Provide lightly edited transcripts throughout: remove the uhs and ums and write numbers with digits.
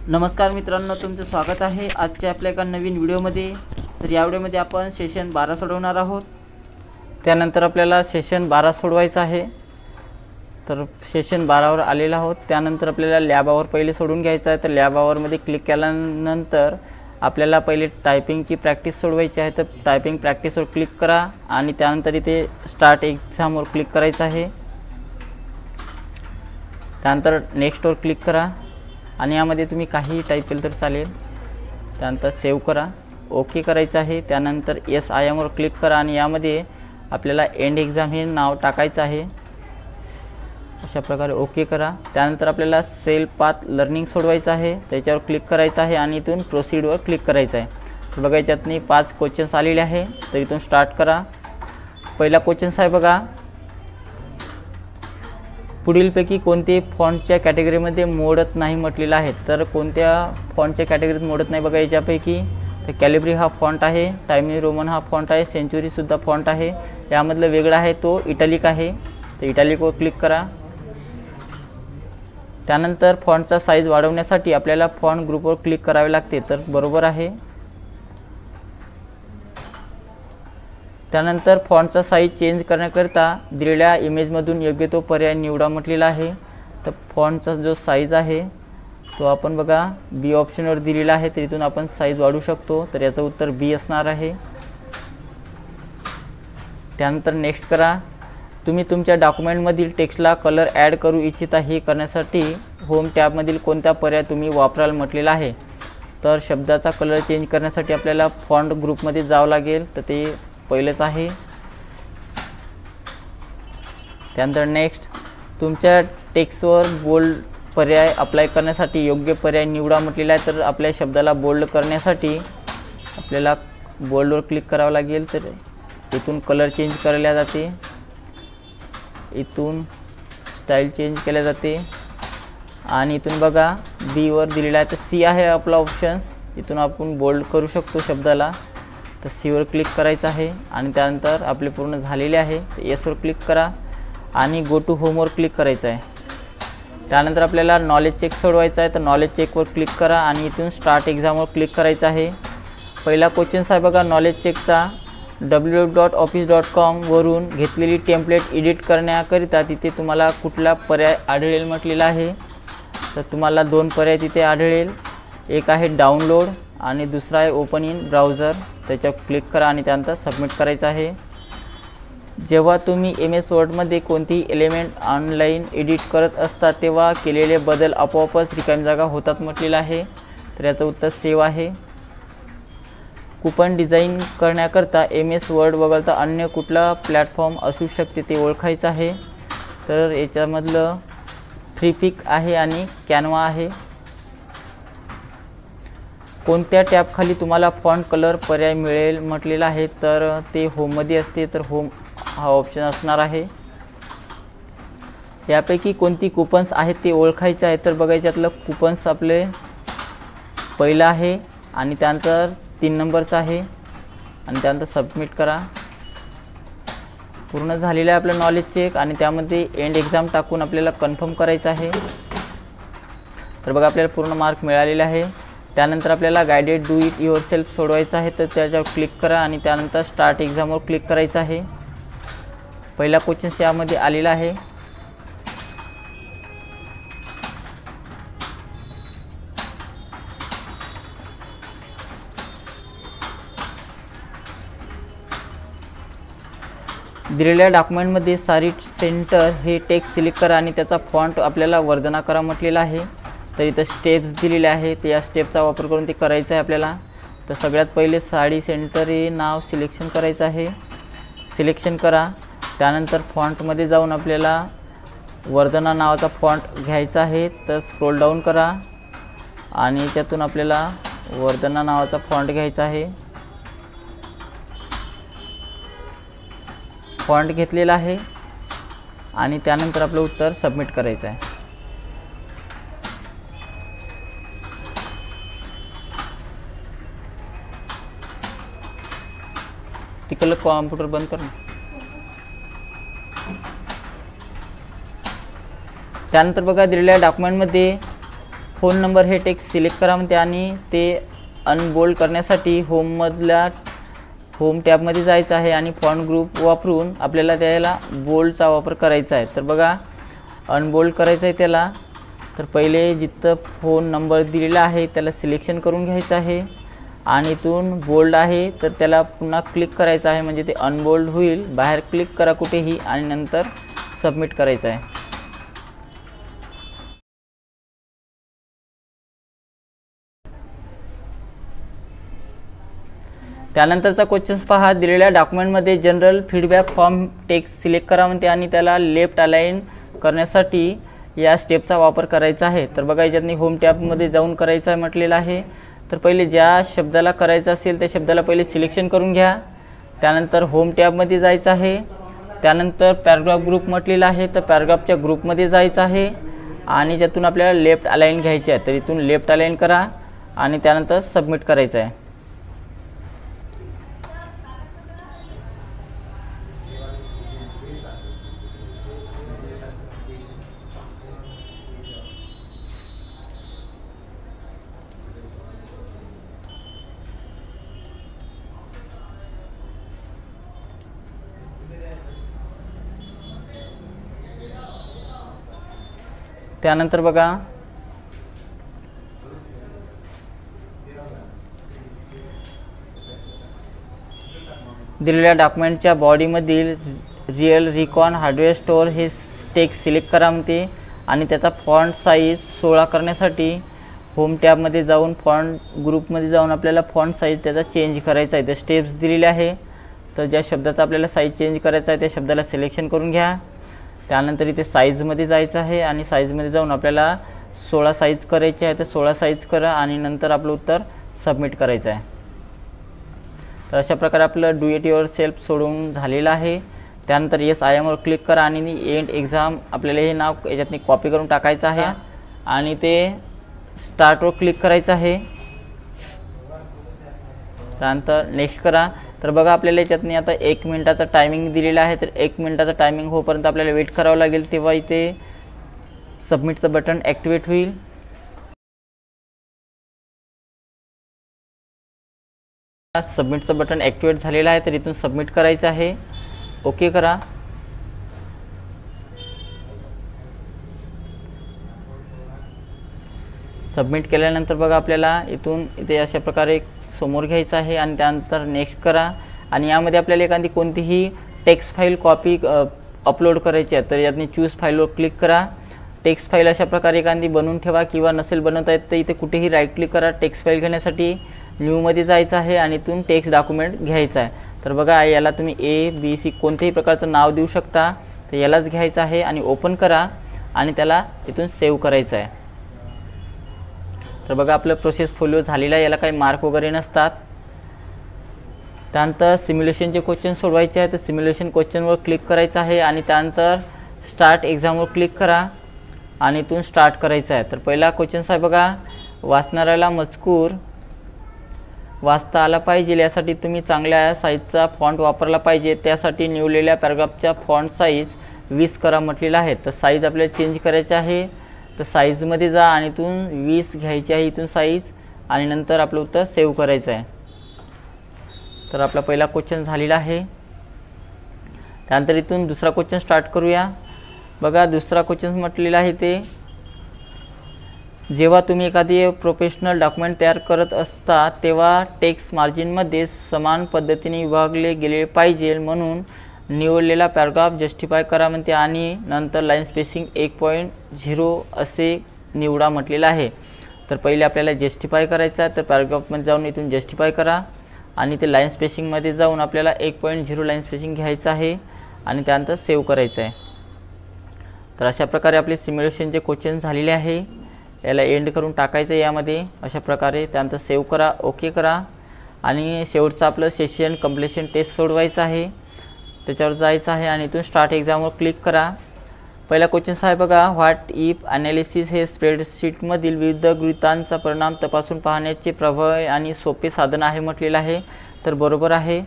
नमस्कार मित्रांनो, तुमचं स्वागत आहे आजच्या आपल्या एका नवीन व्हिडिओमध्ये। तर या व्हिडिओमध्ये आपण सेशन 12 सोडवणार आहोत। त्यानंतर आपल्याला सेशन 12 सोडवायचं आहे। तर सेशन 12 वर आलेला आहोत। त्यानंतर आपल्याला लॅब आवर पहिले सोडून घ्यायचं आहे। तर लॅब आवर मध्ये क्लिक केल्यानंतर आपल्याला पहिले टायपिंगची प्रॅक्टिस सोडवायची आहे। तर टायपिंग प्रॅक्टिसवर क्लिक करा आणि त्यानंतर इथे स्टार्ट एक्झाम वर क्लिक करायचं आहे। त्यानंतर नेक्स्ट वर क्लिक करा आणि यामध्ये तुम्ही काही टाइप केलं तर चालेल। त्यानंतर सेव्ह करा, ओके करायचं आहे। त्यानंतर येस आय एम वर क्लिक करा आणि यामध्ये आपल्याला एंड एक्झाम हे नाव टाकायचं आहे। अशा प्रकारे ओके करा। त्यानंतर आपल्याला सेल पाथ लर्निंग सोडवायचं आहे। त्याच्यावर क्लिक करायचं आहे आणि इथून प्रोसीड वर क्लिक करायचं आहे। तर बघा याच्यातनी 5 क्वेश्चन्स आलेले आहे। तर इथून स्टार्ट करा। पहिला क्वेश्चन्स आहे बघा, पुढीलपैकी कोणते फॉन्टच्या कॅटेगरीमध्ये मोडत नाही म्हटलेलं आहे। तर कोणत्या फॉन्टच्या कॅटेगरीत मोडत नाही बघा याच्यापैकी। तर कॅलिब्री हा फॉन्ट आहे, टाइम्स रोमन हा फॉन्ट आहे, सेंचुरी सुद्धा फॉन्ट आहे। यामधलं वेगळा आहे तो इटॅलिक आहे। तर इटॅलिकवर क्लिक करा। त्यानंतर फॉन्टचा साईज वाढवण्यासाठी आपल्याला फॉन्ट ग्रुपवर क्लिक करावे लागते। तर बरोबर आहे। त्यानंतर फॉन्टचा साईज चेंज करण्याकरिता दिलेल्या इमेजमधून योग्य तो पर्याय निवडा म्हटलेला आहे। तर फॉन्टचा जो साईज आहे तो आपण बघा बी ऑप्शनवर दिलेला आहे। तर इथून आपण साईज वाढवू शकतो। तर याचं उत्तर बी असणार आहे। त्यानंतर नेक्स्ट करा। तुम्ही तुमच्या डॉक्युमेंटमधील टेक्स्टला कलर ॲड करू इच्छिता। हे करण्यासाठी होम टॅबमधील कोणता पर्याय तुम्ही वापराल म्हटलेला आहे। तर शब्दाचा कलर चेंज करण्यासाठी आपल्याला फॉन्ट ग्रुपमध्ये जावं लागेल। तर ते पहिलेच आहे। त्यानंतर नेक्स्ट, तुमच्या टेक्स्टवर बोल्ड पर्याय अप्लाय करण्यासाठी योग्य पर्याय निवडा म्हटलेला आहे। तर आपल्या शब्दाला बोल्ड करण्यासाठी आपल्याला बोल्डवर क्लिक करावं लागेल। तर इथून कलर चेंज केला जाते, इथून स्टाईल चेंज केल्या जाते आणि इथून बघा बी वर दिलेला आहे। तर सी आहे आपला ऑप्शन्स। इथून आपण बोल्ड करू शकतो शब्दाला। तर सीवर क्लिक करायचं आहे आणि त्यानंतर आपले पूर्ण झालेले आहे। तर येसवर क्लिक करा आणि गो टू होमवर क्लिक करायचं आहे। त्यानंतर आपल्याला नॉलेज चेक सोडवायचा आहे। तर नॉलेज चेकवर क्लिक करा आणि इथून स्टार्ट एक्झामवर क्लिक करायचं आहे। पहिला क्वेश्चन्स आहे बघा नॉलेज चेकचा, www.office.com वरून घेतलेली टेम्पलेट एडिट करण्याकरिता तिथे तुम्हाला कुठला पर्याय आढळेल म्हटलेला आहे। तर तुम्हाला 2 पर्याय तिथे आढळेल। एक आहे डाउनलोड आणि दुसरा आहे ओपन इन ब्राउझर। त्याच्यावर क्लिक करा आणि त्यानंतर सबमिट करायचं आहे। जेव्हा तुम्ही MS वर्डमध्ये कोणतीही एलिमेंट ऑनलाईन एडिट करत असता तेव्हा केलेले बदल आपोआपच रिकामी जागा होतात म्हटलेलं आहे। तर याचं उत्तर सेव्ह आहे। कूपन डिझाईन करण्याकरता MS वर्ड वगळता अन्य कुठला प्लॅटफॉर्म असू शकते ते ओळखायचं आहे। तर याच्यामधलं फ्रीपिक आहे आणि कॅनवा आहे। कोणत्या टॅबखाली तुम्हाला फॉन्ट कलर पर्याय मिळेल म्हटलेलं आहे। तर ते होममध्ये असते। तर होम हा ऑप्शन असणार आहे। यापैकी कोणती कूपन्स आहेत ते ओळखायचे आहे। तर बघा याच्यातलं कूपन्स आपले पहिलं आहे आणि त्यानंतर 3 नंबरचं आहे आणि त्यानंतर सबमिट करा। पूर्ण झालेलं आहे आपलं नॉलेज चेक आणि त्यामध्ये एंड एक्झाम टाकून आपल्याला कन्फर्म करायचं आहे। तर बघा आपल्याला पूर्ण मार्क मिळालेले आहे। त्यानंतर आपल्याला गाइडेड डू इट युअरसेल्फ सोडवायचं आहे। तर त्याच्यावर क्लिक करा आणि त्यानंतर स्टार्ट एक्झामवर क्लिक करायचं आहे। पहिला क्वेश्चन्स यामध्ये आलेला आहे। दिलेल्या डॉक्युमेंटमध्ये सारी सेंटर हे टेक्स्ट सिलेक्ट करा आणि त्याचा फॉन्ट आपल्याला वर्धना करा म्हटलेला आहे। तर इथं स्टेप्स दिलेले आहेत। या स्टेपचा वापर करून ते करायचं आहे आपल्याला। तर सगळ्यात पहिले साडी सेंटर हे नाव सिलेक्शन करायचं आहे। सिलेक्शन करा। त्यानंतर फॉन्टमध्ये जाऊन आपल्याला वर्धना नावाचा फॉन्ट घ्यायचा आहे। तर स्क्रोल डाऊन करा आणि त्यातून आपल्याला वर्धना नावाचा फॉन्ट घ्यायचा आहे। फॉन्ट घेतलेला आहे आणि त्यानंतर आपलं उत्तर सबमिट करायचं आहे। तिकडलं कॉम्प्युटर बंद कर ना। त्यानंतर बघा दिलेल्या डॉक्युमेंटमध्ये फोन नंबर हे टेक्स्ट सिलेक्ट करा म्हणते आणि ते अनबोल्ड करण्यासाठी होम टॅबमध्ये जायचं आहे आणि फॉन्ट ग्रुप वापरून आपल्याला त्याला बोल्डचा वापर करायचा आहे. तर बघा अनबोल्ड करायचं आहे त्याला. तर पहिले जिथं फोन नंबर दिलेला आहे त्याला सिलेक्शन करून घ्यायचं आहे आणि इथून बोल्ड आहे तर त्याला पुन्हा क्लिक करायचं आहे म्हणजे ते अनबोल्ड होईल. बाहेर क्लिक करा कुठेही आणि नंतर सबमिट करायचं आहे. त्यानंतरचा क्वेश्चन्स पहा. दिलेल्या डॉक्युमेंटमध्ये general feedback form text select करा म्हणते आणि त्याला लेफ्ट अलाइन करण्यासाठी या स्टेपचा वापर करायचा आहे. तर बघा याच्यातनी होम टॅबमध्ये जाऊन करायचं आहे म्हटलेलं आहे. तर पहिले ज्या शब्दाला करायचं असेल त्या शब्दाला पहिले सिलेक्शन करून घ्या. त्यानंतर होम टॅबमध्ये जायचं आहे. त्यानंतर पॅराग्राफ ग्रुप म्हटलेला आहे तर पॅराग्राफच्या ग्रुपमध्ये जायचं आहे आणि ज्यातून आपल्याला लेफ्ट अलाइन घ्यायचे आहे. तर इथून लेफ्ट अलाइन करा आणि त्यानंतर सबमिट करायचं आहे. त्यानंतर बघा दिलेल्या डॉक्युमेंटच्या बॉडीमधील रिअल रिकॉन हार्डवेअर स्टोअर हे टेक्स्ट सिलेक्ट करा म्हणते आणि त्याचा फॉन्ट साईज 16 करण्यासाठी होम टॅबमध्ये जाऊन फॉन्ट ग्रुपमध्ये जाऊन आपल्याला फॉन्ट साईज त्याचा चेंज करायचा आहे. तर स्टेप्स दिलेले आहे. तर ज्या शब्दाचा आपल्याला साईज चेंज करायचा आहे त्या शब्दाला सिलेक्शन करून घ्या. त्यानंतर इथे साईजमध्ये जायचं आहे आणि साईजमध्ये जाऊन आपल्याला 16 साईज करायची आहे. तर 16 साईज करा आणि नंतर आपलं उत्तर सबमिट करायचं आहे. तर अशा प्रकारे आपलं डू इट युअर सेल्फ सोडवून झालेलं आहे. त्यानंतर येस आय एमवर क्लिक करा आणि एंड एक्झाम आपल्याला हे नाव याच्यातनी कॉपी करून टाकायचं आहे आणि ते स्टार्टवर क्लिक करायचं आहे. त्यानंतर नेक्स्ट करा. तर बघा आपल्याला याच्यातनी आता 1 मिनिटाचा टायमिंग दिलेला आहे. तर 1 मिनिटाचा टायमिंग होईपर्यंत आपल्याला वेट करावं लागेल. तेव्हा इथे सबमिटचं बटन ॲक्टिवेट होईल. सबमिटचं बटन ॲक्टिवेट झालेलं आहे. तर इथून सबमिट करायचं आहे. ओके करा. सबमिट केल्यानंतर बघा आपल्याला इथे अशा प्रकारे समोर घ्यायचं आहे आणि त्यानंतर नेक्स्ट करा. आणि यामध्ये आपल्याला एखादी कोणतीही टेक्स्ट फाईल कॉपी अपलोड करायची आहे. तर यातनी चूज फाईलवर क्लिक करा. टेक्स्ट फाईल अशा प्रकारे एखादी बनवून ठेवा किंवा नसेल बनवता येत तर इथे कुठेही राईट क्लिक करा. टेक्स्ट फाईल घेण्यासाठी न्यूमध्ये जायचं आहे आणि इथून टेक्स्ट डॉक्युमेंट घ्यायचा आहे. तर बघा याला तुम्ही ABC कोणत्याही प्रकारचं नाव देऊ शकता. तर यालाच घ्यायचं आहे आणि ओपन करा आणि त्याला इथून सेव्ह करायचं आहे. तर बघा आपलं प्रोसेस फोलिओ झालेला आहे. याला काही मार्क वगैरे नसतात. त्यानंतर सिम्युलेशनचे क्वेश्चन सोडवायचे आहे. तर सिम्युलेशन क्वेश्चनवर क्लिक करायचं आहे आणि त्यानंतर स्टार्ट एक्झामवर क्लिक करा आणि इथून स्टार्ट करायचं आहे. तर पहिला क्वेश्चन आहे बघा, वाचणाऱ्याला मजकूर वाचता आला पाहिजे यासाठी तुम्ही चांगल्या साईजचा फॉन्ट वापरला पाहिजे. त्यासाठी निवडलेल्या पॅराग्राफचा फॉन्ट साईज 20 करा म्हटलेला आहे. तर साईज आपल्याला चेंज करायची आहे. तर साईजमध्ये जा आणि इथून 20 घ्यायची आहे इथून साईज आणि नंतर आपलं उत्तर सेव्ह करायचं आहे. तर आपला पहिला क्वेश्चन झालेला आहे. त्यानंतर इथून दुसरा क्वेश्चन स्टार्ट करूया. बघा दुसरा क्वेश्चन म्हटलेला आहे ते, जेव्हा तुम्ही एखादी प्रोफेशनल डॉक्युमेंट तयार करत असता तेव्हा टेक्स्ट मार्जिनमध्ये समान पद्धतीने विभागले गेले पाहिजे म्हणून निवडलेला पॅराग्राफ जस्टिफाय करा म्हणते आणि नंतर लाईन स्पेसिंग 1.0 असे निवडा म्हटलेलं आहे. तर पहिले आपल्याला जस्टिफाय करायचं आहे. तर पॅराग्राफमध्ये जाऊन इथून जस्टिफाय करा आणि ते लाईन स्पेसिंगमध्ये जाऊन आपल्याला 1.0 लाईन स्पेसिंग घ्यायचं आहे आणि त्यानंतर सेव्ह करायचं आहे. तर अशा प्रकारे आपले सिम्युलेशनचे क्वेश्चन झालेले आहे. याला एंड करून टाकायचं यामध्ये अशा प्रकारे. त्यानंतर सेव्ह करा, ओके करा आणि शेवटचं आपलं सेशन कंप्लीशन टेस्ट सोडवायचं आहे. त्याच्यावर जायचं आहे आणि इथून स्टार्ट एक्झामवर क्लिक करा. पहिला क्वेश्चन आहे बघा, व्हॉट इफ ॲनालिसिस हे स्प्रेडशीटमधील विविध गृहीतांचा परिणाम तपासून पाहण्याचे प्रभावी आणि सोपे साधन आहे म्हटलेलं आहे. तर बरोबर आहे.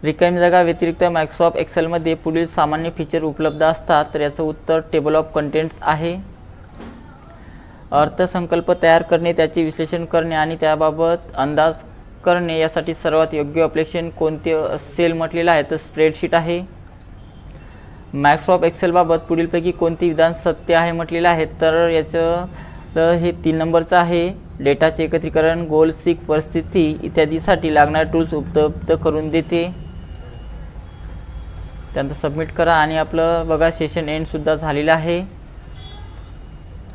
रिकामी जागा व्यतिरिक्त मायक्रोसॉफ्ट एक्सेलमध्ये पुढील सामान्य फीचर उपलब्ध असतात. तर याचं उत्तर टेबल ऑफ कंटेंट्स आहे. अर्थसंकल्प तयार करणे, त्याचे विश्लेषण करणे आणि त्याबाबत अंदाज करणे यासाठी सर्वात योग्य ॲप्लिकेशन कोणते असेल म्हटलेलं आहे तर स्प्रेडशीट आहे. मायक्रोसॉफ्ट एक्सेलबाबत पुढीलपैकी कोणते विधान सत्य आहे म्हटलेलं आहे तर याचं तर हे 3 नंबरचं आहे. डेटाचे एकत्रीकरण, गोल सीक परिस्थिती इत्यादीसाठी लागणारे टूल्स उपलब्ध करून देते. त्यानंतर सबमिट करा आणि आपलं बघा सेशन एंडसुद्धा झालेलं आहे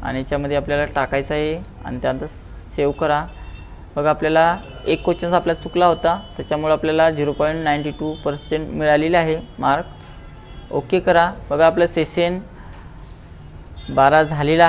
आणि याच्यामध्ये आपल्याला टाकायचं आहे आणि त्यानंतर सेव्ह करा. बघा आपल्याला एक क्वेश्चन आपल्याला चुकला होता त्याच्यामुळे आपल्याला 0.92% मिळालेले आहे मार्क. ओके करा. बघा आपलं सेशन 12 झालेलं आहे.